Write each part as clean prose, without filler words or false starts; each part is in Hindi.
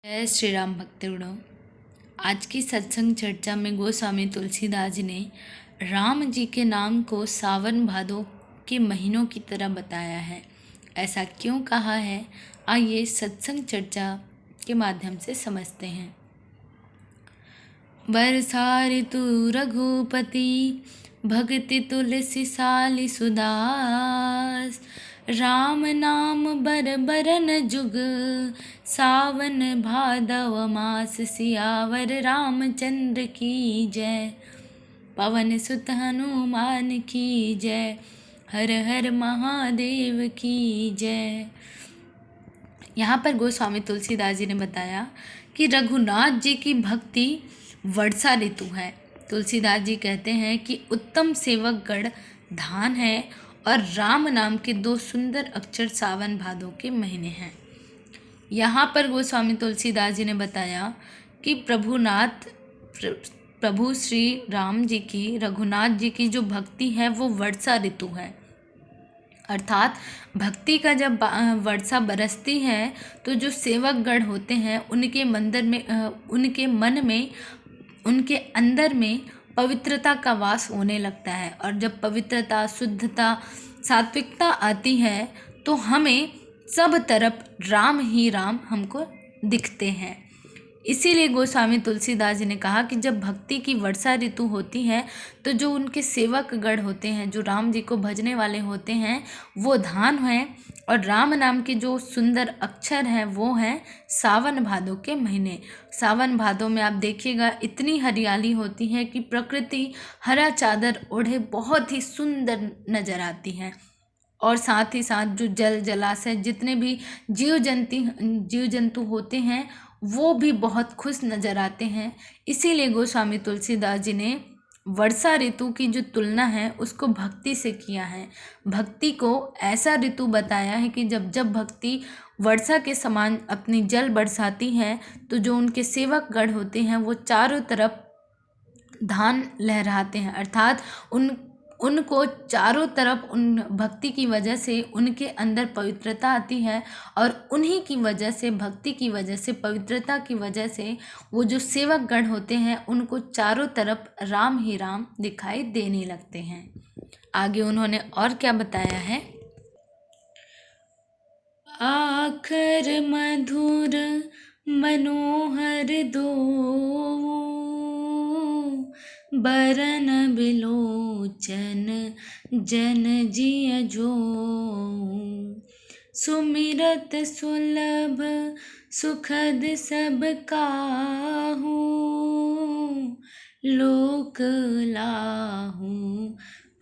जय श्री राम भक्तगणों। आज की सत्संग चर्चा में गोस्वामी तुलसीदास जी ने राम जी के नाम को सावन भादो के महीनों की तरह बताया है। ऐसा क्यों कहा है, आइए सत्संग चर्चा के माध्यम से समझते हैं। वर्षा ऋतु रघुपति भक्ति तुलसी साली सुदास, राम नाम बर बरन जुग सावन भादव मास, सियावर रामचंद्र की जय, पवन सुत हनुमान की जय, हर हर महादेव की जय। यहाँ पर गोस्वामी तुलसीदास जी ने बताया कि रघुनाथ जी की भक्ति वर्षा ऋतु है। तुलसीदास जी कहते हैं कि उत्तम सेवक गण धान है और राम नाम के दो सुंदर अक्षर सावन भादो के महीने हैं। यहाँ पर गोस्वामी तुलसीदास जी ने बताया कि प्रभु श्री राम जी की, रघुनाथ जी की जो भक्ति है वो वर्षा ऋतु है। अर्थात भक्ति का जब वर्षा बरसती है तो जो सेवक गण होते हैं उनके उनके मन में, उनके अंदर में पवित्रता का वास होने लगता है। और जब पवित्रता, शुद्धता, सात्विकता आती है तो हमें सब तरफ राम ही राम हमको दिखते हैं। इसीलिए गोस्वामी तुलसीदास जी ने कहा कि जब भक्ति की वर्षा ऋतु होती है तो जो उनके सेवक गण होते हैं, जो राम जी को भजने वाले होते हैं, वो धान हैं और राम नाम के जो सुंदर अक्षर हैं वो हैं सावन भादो के महीने। सावन भादो में आप देखिएगा इतनी हरियाली होती है कि प्रकृति हरा चादर ओढ़े बहुत ही सुंदर नजर आती है। और साथ ही साथ जो जल जलाशय, जितने भी जीव जंतु होते हैं वो भी बहुत खुश नजर आते हैं। इसीलिए गोस्वामी तुलसीदास जी ने वर्षा ऋतु की जो तुलना है उसको भक्ति से किया है। भक्ति को ऐसा ऋतु बताया है कि जब जब भक्ति वर्षा के समान अपनी जल बरसाती है तो जो उनके सेवक गण होते हैं वो चारों तरफ धान लहराते हैं। अर्थात उनको चारों तरफ उन भक्ति की वजह से उनके अंदर पवित्रता आती है और उन्हीं की वजह से, भक्ति की वजह से, पवित्रता की वजह से वो जो सेवक गण होते हैं उनको चारों तरफ राम ही राम दिखाई देने लगते हैं। आगे उन्होंने और क्या बताया है, आखर मधुर मनोहर दो बरन बिलोचन जन जिय जो, सुमिरत सुलभ सुखद सब काहू, लोक लाहू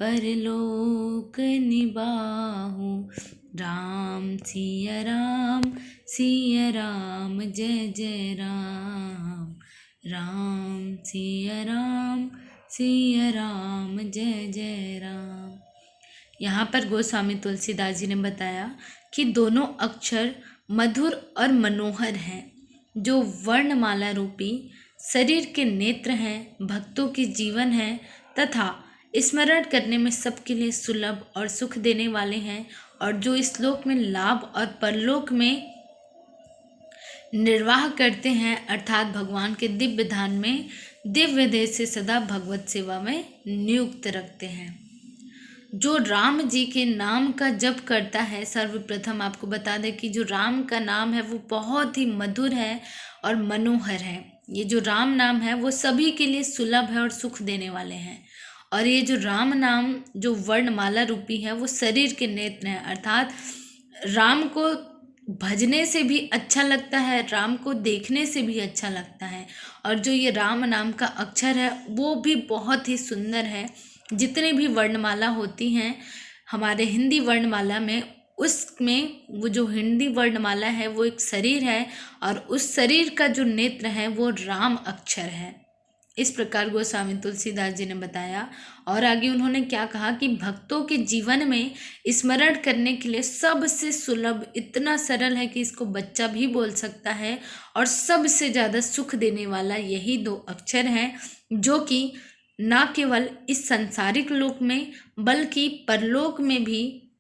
परलोक निबाहू, राम सिया राम जय जय राम, राम सिया राम जय जय राम। यहाँ पर गोस्वामी तुलसीदास जी ने बताया कि दोनों अक्षर मधुर और मनोहर हैं, जो वर्णमाला रूपी शरीर के नेत्र हैं, भक्तों के जीवन हैं तथा स्मरण करने में सबके लिए सुलभ और सुख देने वाले हैं, और जो इस लोक में लाभ और परलोक में निर्वाह करते हैं। अर्थात भगवान के दिव्य धाम में दिव्य देह से सदा भगवत सेवा में नियुक्त रखते हैं। जो राम जी के नाम का जप करता है, सर्वप्रथम आपको बता दें कि जो राम का नाम है वो बहुत ही मधुर है और मनोहर है। ये जो राम नाम है वो सभी के लिए सुलभ है और सुख देने वाले हैं। और ये जो राम नाम जो वर्णमाला रूपी है वो शरीर के नेत्र हैं। अर्थात राम को भजने से भी अच्छा लगता है, राम को देखने से भी अच्छा लगता है। और जो ये राम नाम का अक्षर है वो भी बहुत ही सुंदर है। जितने भी वर्णमाला होती हैं हमारे हिंदी वर्णमाला में, उसमें वो जो हिंदी वर्णमाला है वो एक शरीर है और उस शरीर का जो नेत्र है वो राम अक्षर है। इस प्रकार गोस्वामी तुलसीदास जी ने बताया। और आगे उन्होंने क्या कहा कि भक्तों के जीवन में स्मरण करने के लिए सबसे सुलभ, इतना सरल है कि इसको बच्चा भी बोल सकता है, और सबसे ज़्यादा सुख देने वाला यही दो अक्षर हैं, जो कि न केवल इस सांसारिक लोक में बल्कि परलोक में भी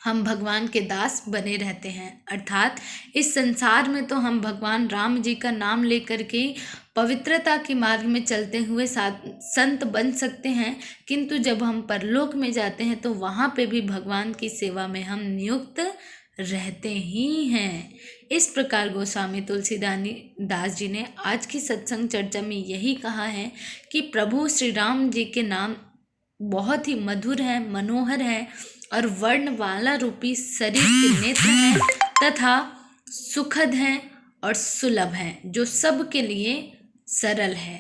हम भगवान के दास बने रहते हैं। अर्थात इस संसार में तो हम भगवान राम जी का नाम लेकर के पवित्रता के मार्ग में चलते हुए संत बन सकते हैं, किंतु जब हम परलोक में जाते हैं तो वहाँ पे भी भगवान की सेवा में हम नियुक्त रहते ही हैं। इस प्रकार गोस्वामी तुलसीदास जी ने आज की सत्संग चर्चा में यही कहा है कि प्रभु श्री राम जी के नाम बहुत ही मधुर है, मनोहर है और वर्णमाला रूपी शरीर के नेत्र हैं तथा सुखद हैं और सुलभ हैं, जो सबके लिए सरल है।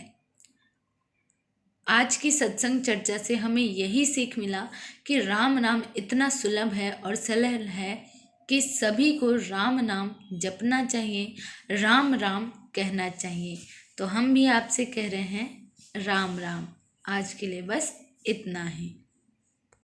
आज की सत्संग चर्चा से हमें यही सीख मिला कि राम नाम इतना सुलभ है और सरल है कि सभी को राम नाम जपना चाहिए, राम राम कहना चाहिए। तो हम भी आपसे कह रहे हैं राम राम। आज के लिए बस इतना ही।